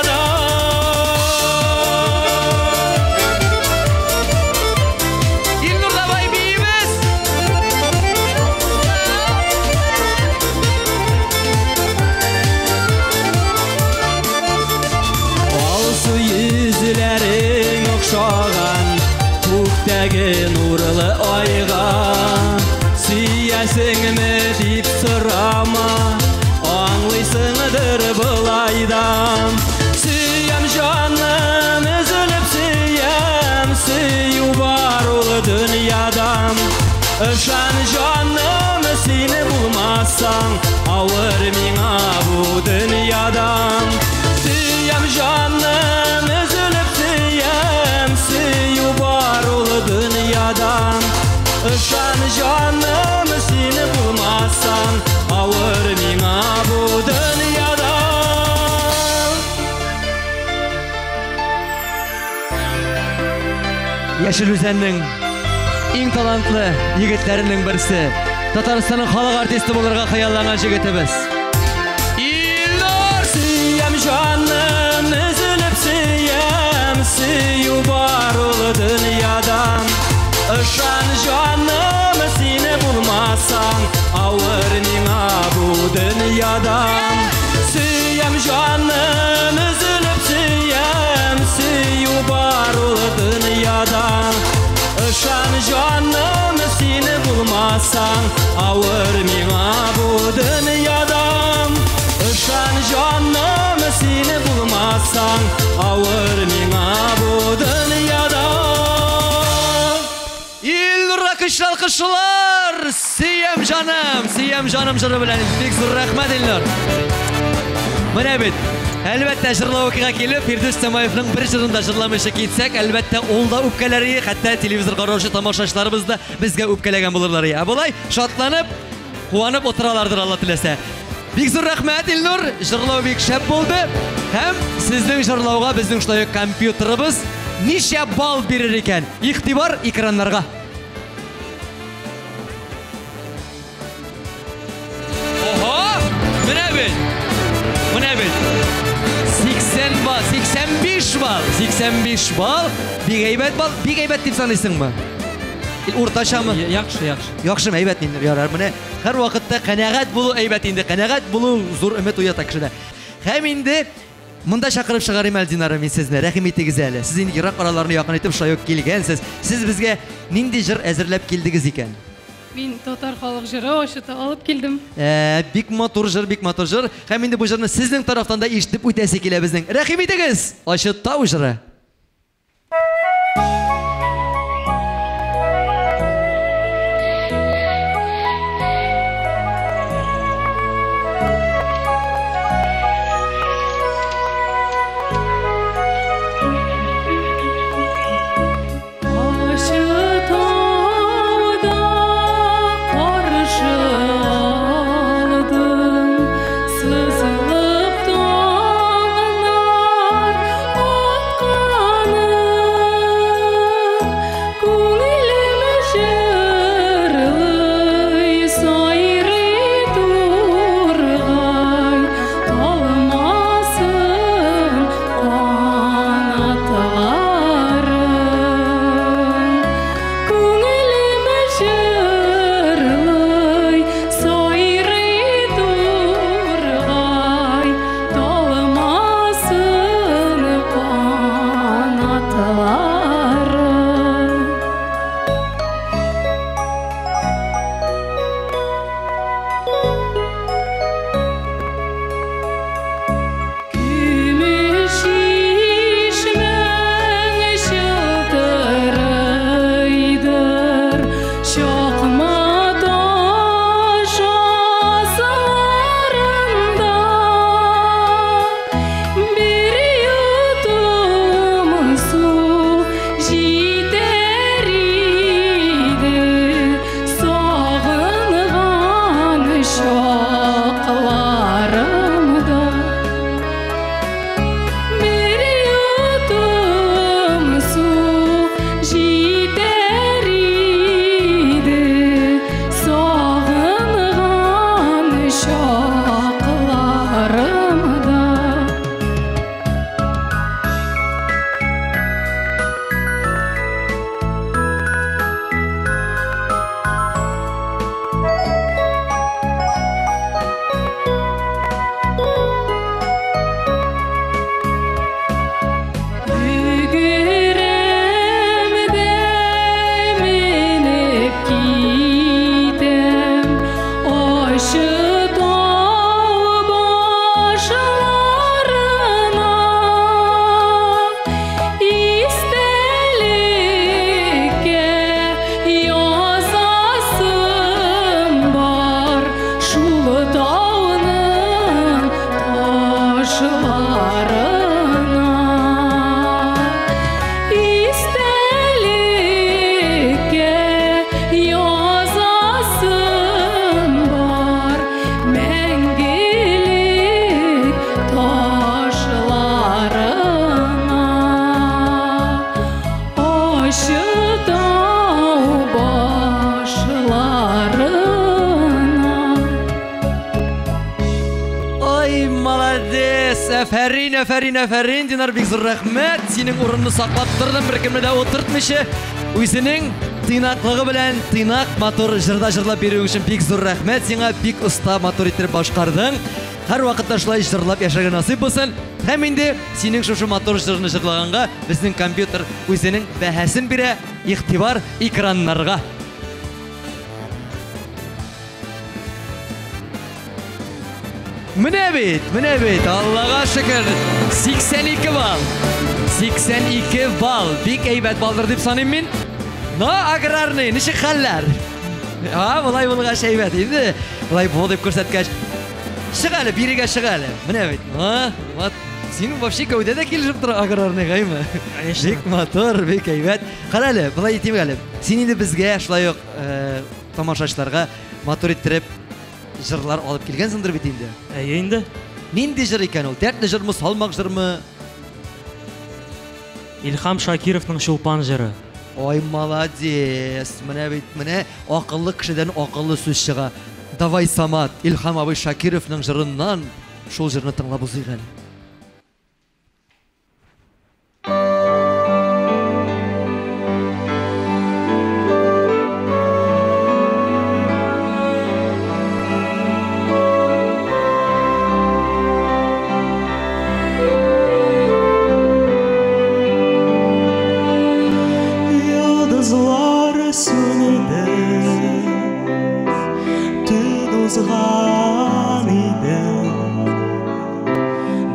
Yüzlerin okşağan Köktəgi nurlu ayğa Süyəsіңме deyip sırama Anlısındır bulaydan. Süyəm canım, üzülüp süyəm, süyü var ol dünyadan. Işan canım, seni bulmazsan Avır miңа bu dünyadan. Süyəm canım, üzülüp süyəm, süyü var ol dünyadan. Işan canım, seni bulmazsan Avır miңа bu dünyadan. Яшел Үзәннең иң талантлы егетләренең берсе, Татарстанның халык артисты булырга хыялланган җегетебез. Илнур! Сөйем жаным, üzülüp сөйем, сөю бар ул дөньядан. Ышан жаным, сине булмасаң, авыр миңа бу дөньядан. Сөйем жаным, üzülüp сөйем, сөю бар ул дөньядан. Ышан жаным, сине булмасаң, авыр миңа бу дөньядан. Ышан жаным, сине булмасаң, авыр миңа бу дөньядан. Илнур алкышлар! Сөйем жаным җыры белән бик зур рәхмәт Илнур. Менә бит. Әлбәттә җырлау вакыйга килеп, Фирдәүс Самаевның бер җырында җырламыйча китсәк, әлбәттә ул да үпкәләре, хәтта телевизор караучы тамашачыларыбыз да безгә үпкәләгән булырлар. Булай, шатланып, куанып утыралардыр Алла теләсә. Бик зур рәхмәт, Илнур. Җырлау бик шәп булды. Һәм сезнең җырлауга безнең шулай компьютерыбыз ничә балл бирер икән? Игътибар экраннарга. Менә бит. 80 балл, 85 балл. 85 балл. Бик әйбәт балл. Бик әйбәт дип саныйсыңмы? Уртачамы? Яхшы. Яхшымы, әйбәт инде. Ярар, менә һәр вакытта канәгать булу әйбәт инде. Канәгать булу зур өмет уята кешедә. Һәм инде монда чакырып чыгарым Динара, мин сезне рәхим итегез әле. Сез инде ерак араларны якын итеп шаяк килгәнсез. Сез безгә нинди җыр әзерләп килдегез икән? Мин татар халык җыры ошыта алып килдем. Бик матур җыр, бик матур җыр. Һәм инде бу җырны сезнең тарафтан да ишетеп үтәсе килә безнең. Рәхим итегез. Ошыта җыры. Әфәрин, Динар, бик зур рәхмәт. Синең урынны саклап тордым, беркемне дә утыртмыйча. Үзенең тыйнаклыгы белән тыйнак матур җырда җырлап бирүең өчен бик зур рәхмәт. Сиңа бик оста матур итеп башкардың. Һәр вакытта шулай җырлап яшәргә насыйп булсын. Һәм инде синең шушы матур җырны җырлаганга безнең компьютер үзенең бәһәсен бирә. Игътибар экраннарга. Менә бит, Аллага шөкер, 82 балл. 82 балл. Бик әйбәт балдыр дип саныйм мин. Аграрный, ничек хәлләр? Булай булгач әйбәт инде. Булай бу дип күрсәткәч. Шыгалы, бирге шыгалы. Міне бит. Вот. Сенің вообще кәудеде келіп тұр аграрный ғайма. Бек мотор, бек әйбәт. Қаралы, бұлай етейім әлі. Сен енді бізге шылай тамашашыларға мотор еттіріп жырлар алып келгенсіңдір бит енді. Енді. Нендей жыр екен ол? Дәртлі жыр ма, салмақ жыр ма? Илхам Шакировның Шулпан жыры. Ой, молодец. Міне бит, міне ақыллы кішіден ақыллы сөз шыға. Давай, Самат, Илхам абай Шакировның жырынан шол жырны тыңлап ұзыйық әлі.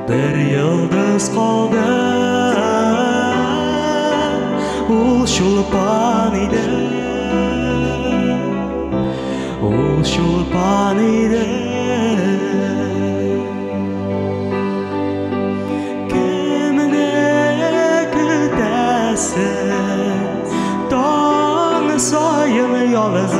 Bir yıldız kaldı, ul şulpan idi, ul şulpan idi. Kimine kütesin, dağın sayın yalnız.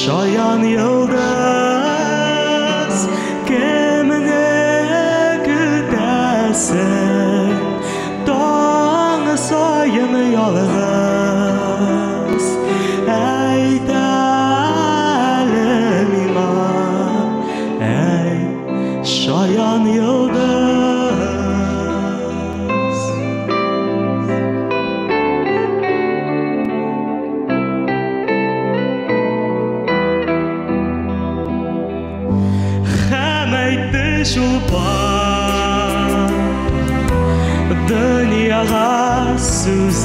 Şayan yıldız kimine kütesin, dağın sayın yalnız. Ey delim iman, ey şayan yıldız. Şulpan dünyaga sözsüz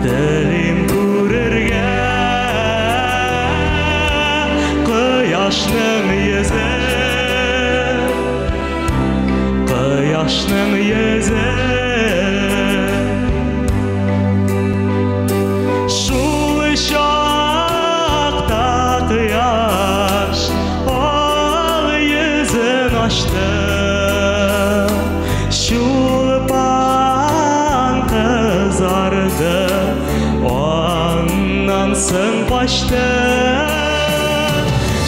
dilim kururga quyoshning yuzi, quyoshning yuzi. Şul şaqda quyosh açtı, şulpan kızardı, ondan so'ng qochdi.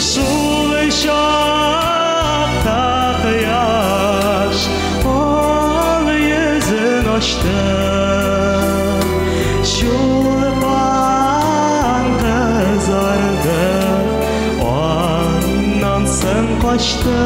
Şul şaqda quyosh ol yuzin ochdi, şulpan kızardı, ondan so'ng qochdi.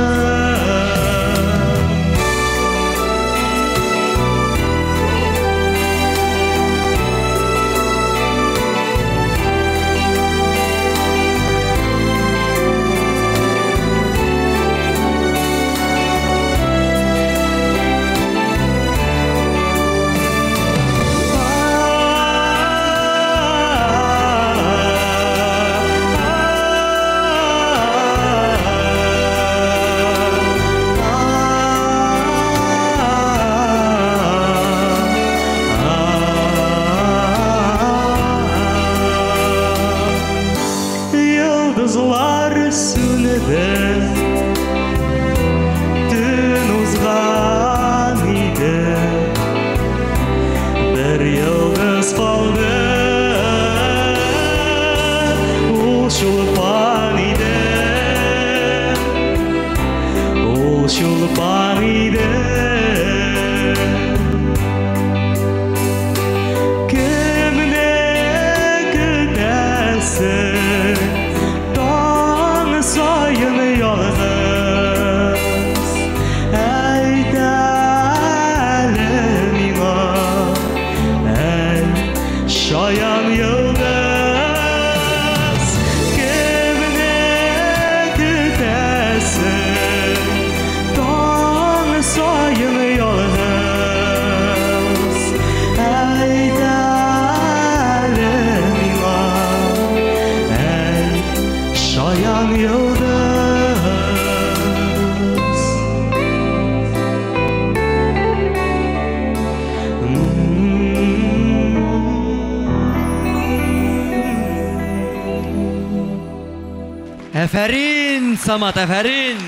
Әфәрин, Самат, әфәрин.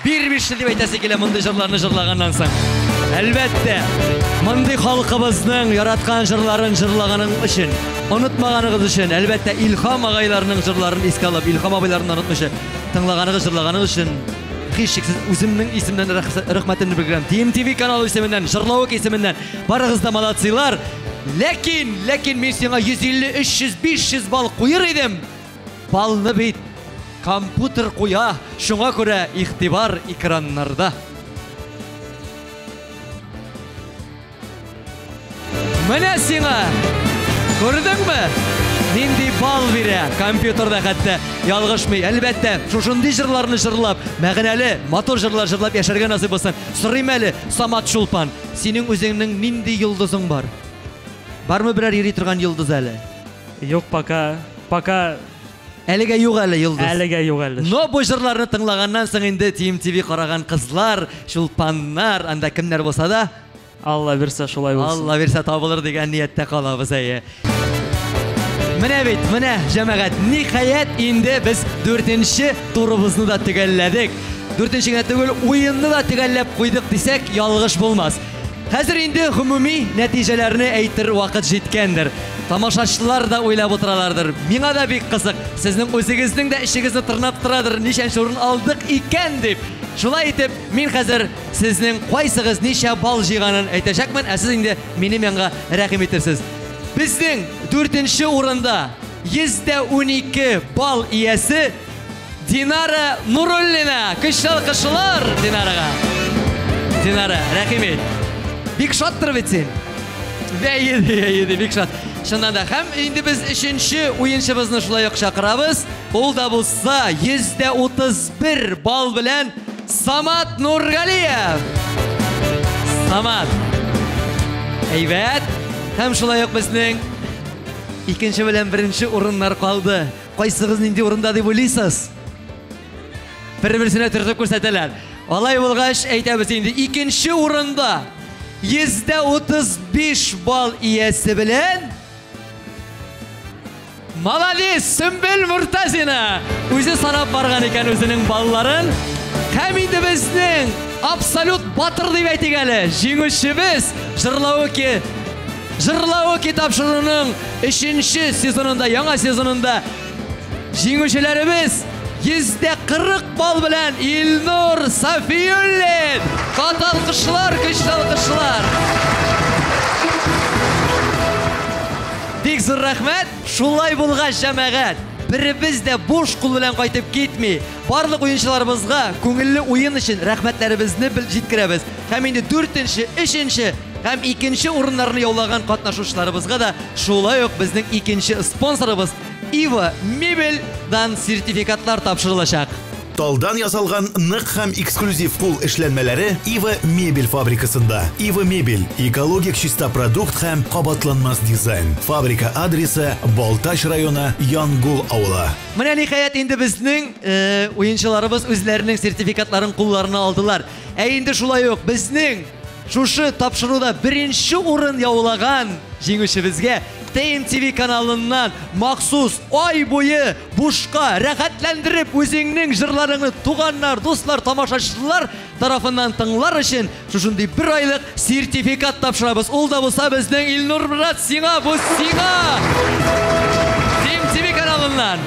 Bir биші деп айтасы келе мұндай жырларны жырлағаннан соң. Әлбәттә, мұндай халқыбызның яратқан жырларын жырлағаның үшін, ұнытмағаныңыз үшін, әлбәттә Илхам ағайларының жырларын еске алып, Илхам абайларын ұнытмышы, тыңлағаныңыз жырлағаныңыз үшін һичшиксез үземнең исемнән рәхмәтемне белдерәм. TMTV каналы исеменнән, Жырлавык исеменнән барыгыз да молодцыйлар. Ләкин мин сиңа 150, 300, 500 бал куйыр идем. Балны бит компьютер куя, шуңа күрә игътибар экраннарда. Менә сиңа, күрдеңме? Нинди бал бирә компьютерда хәтта ялгышмый. Әлбәттә, шушындый җырларны җырлап, мәгънәле, мотор җырлар җырлап яшәргә насыйп булсын. Сорыйм әле, Самат Шулпан, синең үзеңнең нинди йолдызың бар? Бармы берәр йөри торган йолдыз әле? Юк, пока Әлегә юк әле йолдыз. Әлегә юк әле. Но бу җырларны тыңлаганнан соң инде TMTV караган кызлар, Шулпаннар, анда кемнәр булса да, Алла бирсә шулай булсын. Алла бирсә табылыр дигән нияттә калабыз әйе. Менә бит, менә җәмәгать, ниһаять инде без 4нче турыбызны да төгәлләдек. 4нче генә түгел, уенны да төгәлләп куйдык дисәк, ялгыш булмас. Хәзер инде гомуми нәтиҗәләрне әйтер вакыт җиткәндер. Тамашачылар да уйлап утыралардыр. Миңа да бик кызык, сезнең үзегезнең дә ишегезне тырнап торадыр, ничәнче урын алдык икән дип. Шулай итеп, мин хәзер сезнең кайсыгыз ничә бал җыйганын әйтәчәкмен, ә сез инде минем янга рәхим итерсез. Безнең 4нче урында 112 бал иясе Динара Нуруллина. Көчле кышлар Динарага. Динара, рәхим ит. Бик шаттыр бит син. Бәйеде, бик шат. Шуннан да һәм инде без 3нче уенчыбызны шулай ук чакырабыз. Ул да булса 131 бал белән Самат Нургалиев. Самат. Әйбәт. Һәм шулай ук безнең 2нче белән 1нче урыннар калды. Кайсыгыз нинди урында дип уйлыйсыз? Бер-берсенә төртеп күрсәтәләр. Алай булгач әйтәбез инде 2нче урында 135 бал иясе белән Молодец, Сөмбел Муртазина. Үзе санап барган икән үзенең балларын. Һәм инде безнең абсолют батыр дип әйтик әле. Җиңүчебез Жырлавык тапшыруның 3нче сезонында, яңа сезонында җиңүчеләребез 140 бал белән Илнур Сафиуллин. Катал кышлар, көчле кышлар. Бик зур рәхмәт. Шулай булгач җәмәгать, беребез дә буш кул белән кайтып китми. Барлык уенчыларыбызга күңелле уен өчен рәхмәтләребезне җиткерәбез. Һәм инде 4нче, 3нче һәм 2нче урыннарны яулаган катнашучыларыбызга да шулай ук безнең 2нче спонсорыбыз Ива Мебельдан сертификатлар тапшырылачак. Талдан ясалган нык һәм эксклюзив кул эшләнмәләре Ива Мебель фабрикасында. Ива Мебель – экологик чиста продукт һәм кабатланмас дизайн. Фабрика адресы Балтач районы, Янгул авылы. Менә ниһаять инде безнең уенчыларыбыз үзләренең сертификатларын кулларына алдылар. Ә инде шулай ук безнең шушы тапшыруда 1нче урын яулаган җиңүчебезгә TMTV каналыннан махсус ай буе бушка рәхәтләндереп үзеңнең җырларыңны туганнар, дуслар, тамашачылар тарафыннан тыңлар өчен шушындый 1 айлык сертификат тапшырабыз. Ул да булса безнең Илнур брат сиңа, бу сиңа. TMTV каналыннан.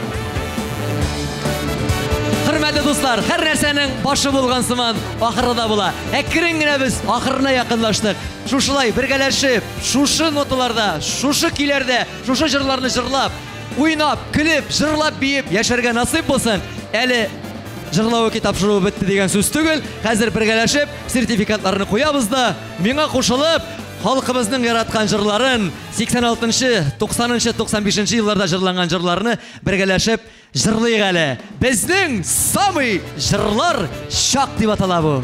Хөрмәтле дуслар, һәр нәрсәнең башы булган сыман ахырда була. Әкрен генә без ахырына якынлаштык. Шушылай бергәләшеп, шушы ноталарда, шушы көйләрдә, шушы җырларны җырлап, уйнап, көлеп, җырлап биеп яшәргә насыйп булсын. Әле җырлавы тапшыру бетте дигән сүз түгел. Хәзер бергәләшеп сертификатларны куябыз да, миңа кушылып халкыбызның яраткан җырларын 86-нчы, 90-нчы, 95-нче елларда җырланган җырларны бергәләшеп җырлыйк әле. Безнең самый җырлар чак дип атала бу.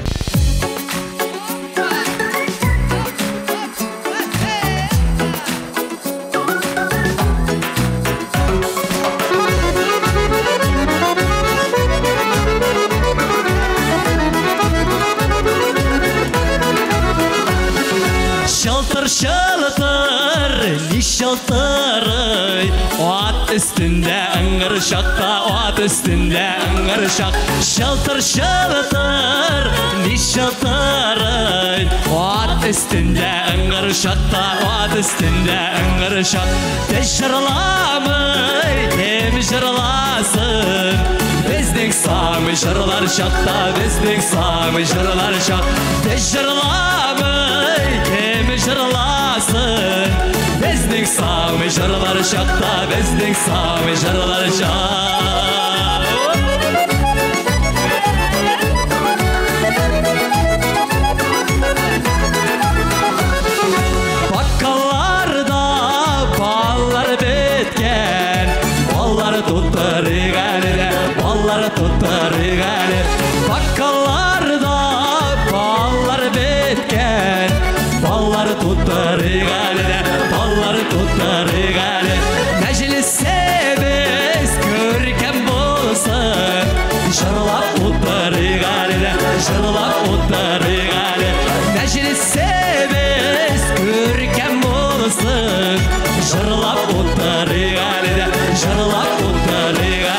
Чалтырчы şıltır ni şıltırı At üstünde ıngır şakta At üstünde ıngır şak Şıltır şıltır ni şıltırı At üstünde ıngır şakta At üstünde ıngır şak Teşirlamay hem jırlasın Bizning sami jırlar şakta Bizning sami jırlar şak Teşirlamay hem jırlasın Bizning sami jırlar şakta Bizning sami jırlar şak Tutturgan bakkallarda ballar bitken ballar tutturgan ballar tutturgan mecliste biz görkem bolsun jırlap tutturgan jırlap tutturgan mecliste biz görkem bolsun jırlap tutturgan jırlap tutturgan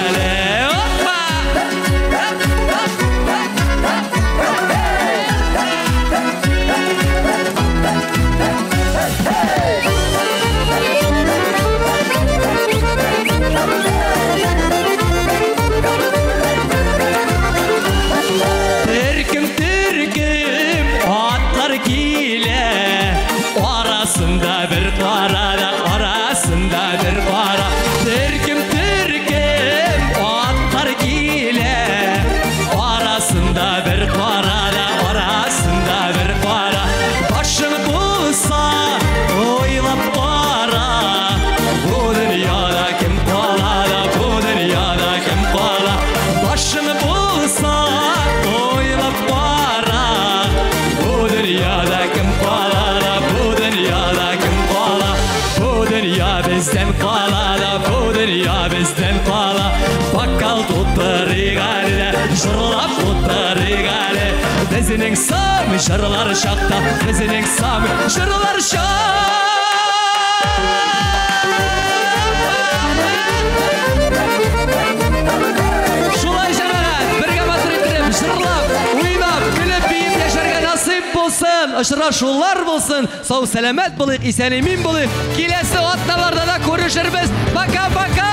Bizning sami jırlar şakta Bizning sami jırlar şak Şulay jamaat birge batırıp jırlap uynap gülüp biyip yaşarga nasip bolsun Aşıraşullar bolsun Sağ selamet bulayık, isen emin bulayık Kilesi atnalarda da görüşürüz Baka baka